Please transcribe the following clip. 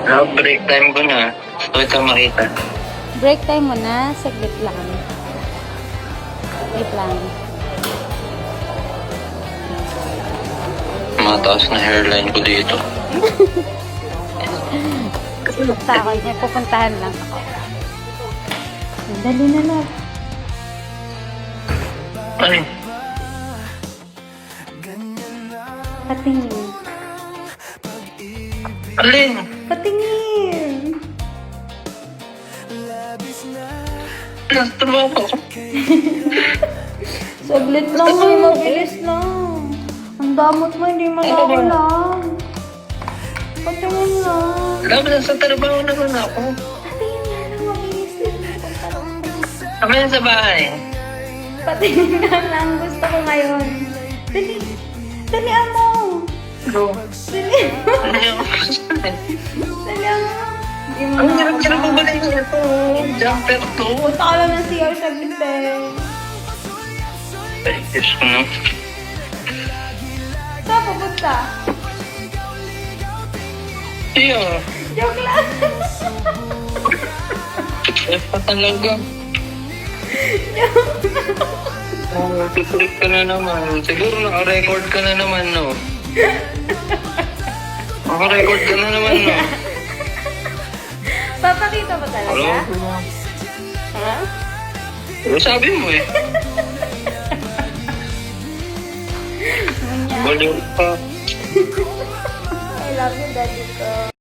Break time ko na. Gusto kita makita. Break time mo na. Saglit lang. Wait lang. Mataas na hairline ko dito. Sa akin, may pupuntahan lang ako. Dali na lang. Ay, Patingin. alin? Patingin. Nasa trabaho ko. Saglit lang mo, mabilis lang. Ang damot mo, hindi mo nakulang. Patingin lang. Alam, nasa trabaho naman ako. Patingin nga lang, mabilis lang. Kami sa bahay. Patingin nga lang, gusto ko ngayon. Dali. Dali mo. Bro. Dali mo. Dali mo. Hindi mo Ang na hirap-hirap mo ba rin ito? Jumper to. Punta ka lang ng CR sa binte. Ay, Diyos ko no. Saan pupunta? Iyo. Joke lang. Eh, pa talaga. Tutulik ka na naman. Siguro naka-record ka na naman, no? Naka-record ka na naman, no? Papakita mo talaga? Hello? Ha? Ano sabi mo eh? Munya. Baliw ka. I love you, daddy ko.